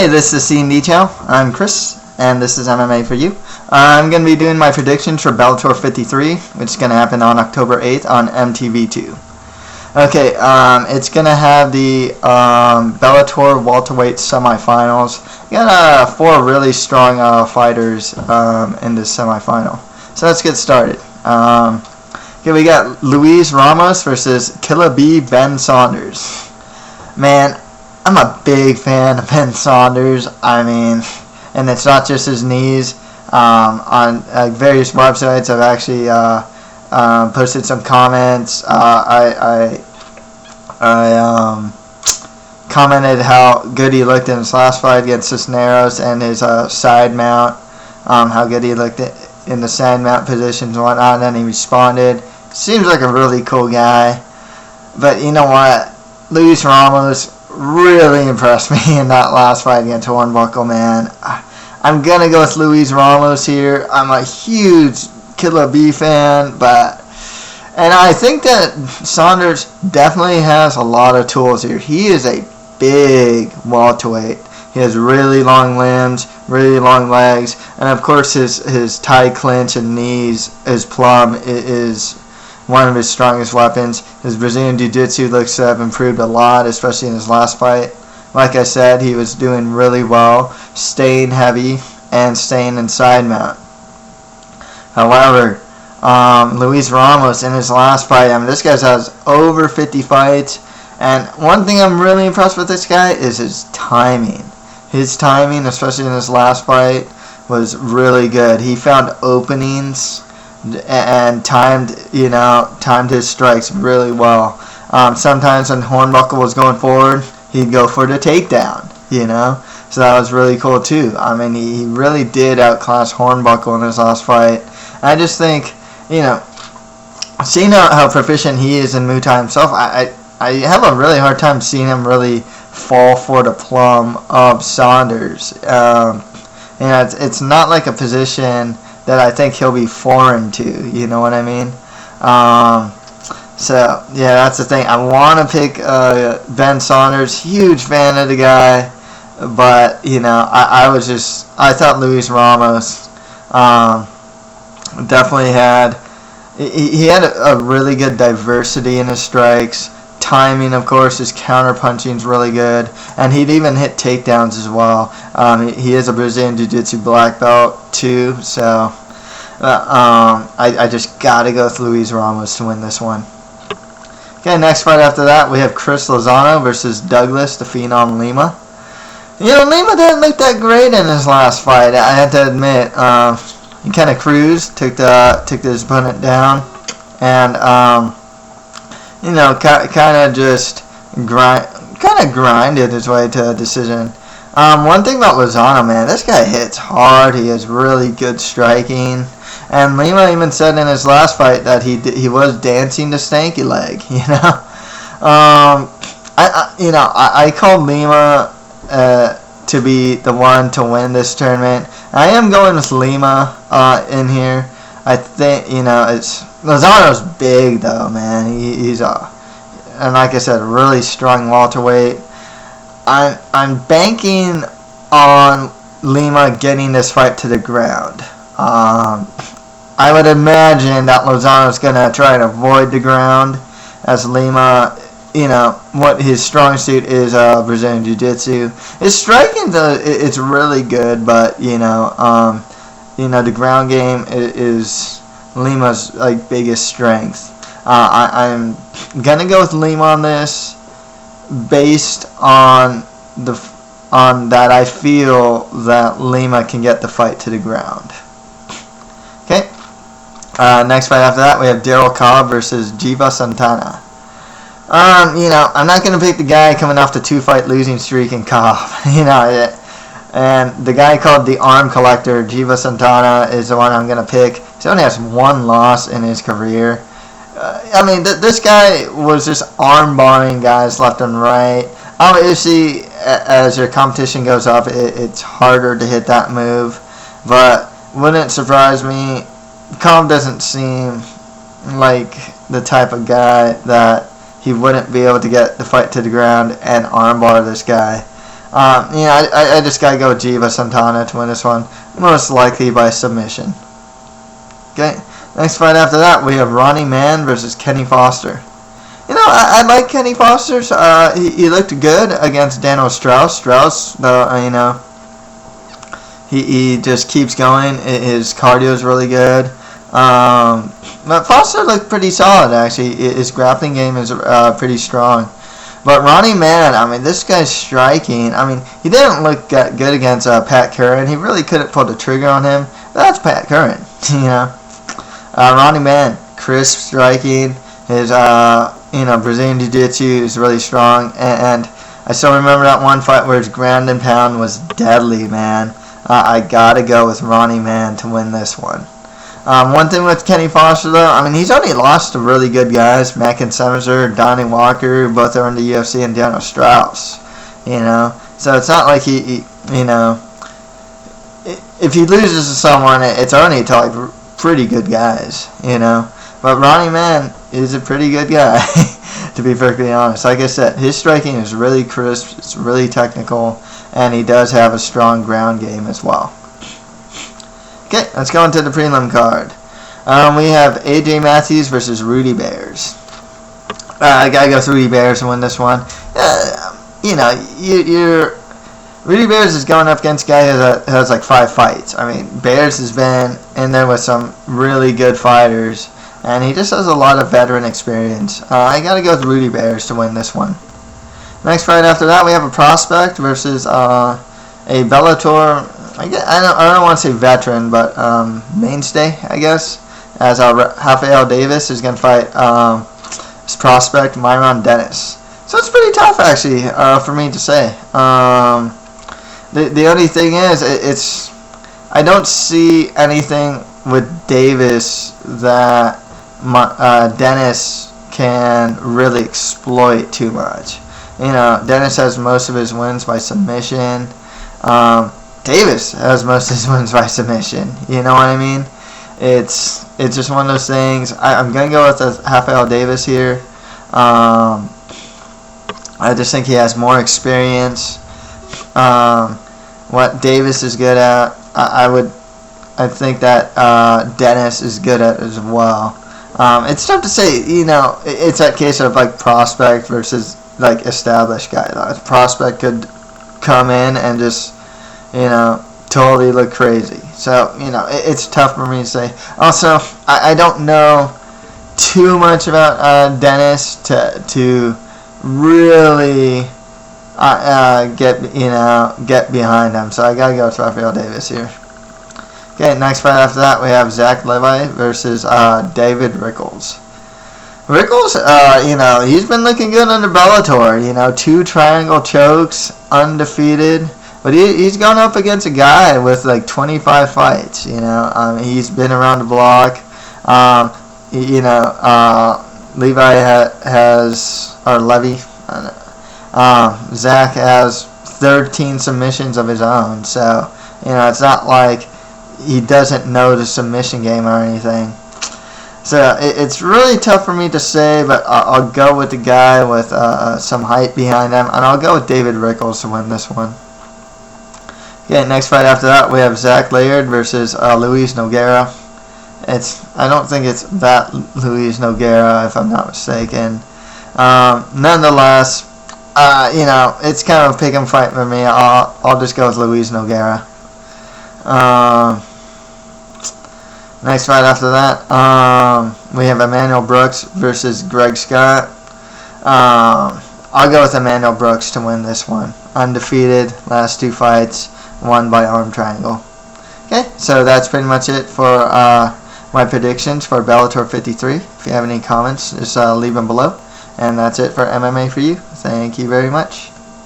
Hey, this is Scene Detail. I'm Chris, and this is MMA for you. I'm going to be doing my predictions for Bellator 53, which is going to happen on October 8th on MTV2. Okay, it's going to have the Bellator welterweight semifinals. You got 4 really strong fighters in this semifinal. So let's get started. Okay, we got Luis Ramos versus Killer B Ben Saunders. Man, I'm a big fan of Ben Saunders. I mean, and it's not just his knees. On various websites, I've actually posted some comments. I commented how good he looked in his last fight against Cisneros and his side mount. How good he looked in the side mount positions and whatnot. And then he responded. Seems like a really cool guy. But you know what? Luis Ramos really impressed me in that last fight against Hornbuckle, man. I'm going to go with Luis Ramos here. I'm a huge Killer B fan, and I think that Saunders definitely has a lot of tools here. He is a big welterweight. He has really long limbs, really long legs, and of course his tie clinch and knees, his plum is one of his strongest weapons. His Brazilian Jiu-Jitsu looks to have improved a lot, especially in his last fight. Like I said, he was doing really well, staying heavy and staying in side mount. However, Luis Ramos in his last fight, I mean, this guy has over 50 fights, and one thing I'm really impressed with this guy is his timing. His timing, especially in his last fight, was really good. He found openings and timed his strikes really well. Sometimes when Hornbuckle was going forward, he'd go for the takedown, So that was really cool too. I mean, he really did outclass Hornbuckle in his last fight. I just think, seeing how proficient he is in Muay Thai himself, I have a really hard time seeing him really fall for the plum of Saunders. It's not like a position that I think he'll be foreign to, you know what I mean? So, yeah, that's the thing. I want to pick Ben Saunders. Huge fan of the guy. But, I thought Luis Ramos definitely had... He had a really good diversity in his strikes. Timing, of course, his counter-punching is really good. And he'd even hit takedowns as well. He is a Brazilian Jiu-Jitsu black belt, too. So, I just got to go with Luis Ramos to win this one. Okay, next fight after that, we have Chris Lozano versus Douglas, the Phenom Lima. Lima didn't look that great in his last fight, I have to admit. He kind of cruised, took his opponent down, and, kind of just grinded his way to a decision. One thing about Lozano, man, this guy hits hard. He has really good striking. And Lima even said in his last fight that he was dancing to stanky leg, I called Lima to be the one to win this tournament. I am going with Lima in here. I think, Lozano's big though, man. He's and like I said, a really strong welterweight. I'm banking on Lima getting this fight to the ground. I would imagine that Lozano's going to try and avoid the ground, as Lima, what his strong suit is Brazilian Jiu-Jitsu. His striking, it's really good, but, the ground game is Lima's, biggest strength. I'm going to go with Lima on this, based on that I feel that Lima can get the fight to the ground. Okay. Next fight after that, we have Darryl Cobb versus Giva Santana. I'm not going to pick the guy coming off the 2-fight losing streak in Cobb. And the guy called the Arm Collector, Giva Santana, is the one I'm going to pick. He only has 1 loss in his career. This guy was just arm-barring guys left and right. Obviously, as your competition goes up, it's harder to hit that move. But wouldn't surprise me. Cobb doesn't seem like the type of guy that he wouldn't be able to get the fight to the ground and armbar this guy. I just gotta go with Giva Santana to win this one, most likely by submission. Okay, next fight after that we have Ronnie Mann versus Kenny Foster. I like Kenny Foster. He looked good against Daniel Strauss. Strauss, though, he just keeps going. His cardio is really good. But Foster looked pretty solid, actually. His grappling game is pretty strong. But Ronnie Mann, this guy's striking. He didn't look good against Pat Curran. He really couldn't pull the trigger on him. That's Pat Curran, Ronnie Mann, crisp striking. His, Brazilian Jiu-Jitsu is really strong. And I still remember that one fight where his ground and pound was deadly, man. I gotta go with Ronnie Mann to win this one. One thing with Kenny Foster, though, he's only lost to really good guys. Mack and Semerser, Donnie Walker, who both are in the UFC, and Daniel Strauss. So it's not like he if he loses to someone, it's only to like pretty good guys, But Ronnie Mann is a pretty good guy, to be perfectly honest. Like I said, his striking is really crisp, it's really technical, and he does have a strong ground game as well. Okay, let's go into the prelim card. We have AJ Matthews versus Rudy Bears. I gotta go with Rudy Bears to win this one. Rudy Bears is going up against a guy who has like 5 fights. Bears has been in there with some really good fighters, and he just has a lot of veteran experience. I gotta go with Rudy Bears to win this one. Next fight after that, we have a prospect versus a Bellator. I don't want to say veteran, but mainstay, I guess. As Rafael Davis is going to fight his prospect, Myron Dennis. So it's pretty tough, actually, for me to say. The only thing is, I don't see anything with Davis that Dennis can really exploit too much. Dennis has most of his wins by submission. Davis has most of his wins by submission. You know what I mean? It's just one of those things. I'm going to go with Rafael Davis here. I just think he has more experience. What Davis is good at, I think that Dennis is good at as well. It's tough to say, it's that case of like prospect versus like established guy. A prospect could come in and just totally look crazy. So, it's tough for me to say. Also, I don't know too much about Dennis to really get behind him. So I gotta go with Rafael Davis here. Okay, next fight after that we have Zach Levi versus David Rickles. Rickles, he's been looking good under Bellator. 2 triangle chokes, undefeated. But he's gone up against a guy with like 25 fights, he's been around the block. Levi has, or Levy, Zach has 13 submissions of his own. So, it's not like he doesn't know the submission game or anything. So, it's really tough for me to say, but I'll go with the guy with some height behind him, and I'll go with David Rickles to win this one. Okay, next fight after that, we have Zach Laird versus Luis Nogueira. I don't think it's that Luis Nogueira, if I'm not mistaken. Nonetheless, it's kind of a pick and fight for me. I'll just go with Luis Nogueira. Next fight after that, we have Emmanuel Brooks versus Greg Scott. I'll go with Emmanuel Brooks to win this one. Undefeated, last 2 fights. Won by arm triangle. Okay, so that's pretty much it for my predictions for Bellator 53. If you have any comments, just leave them below. And that's it for MMA for you. Thank you very much.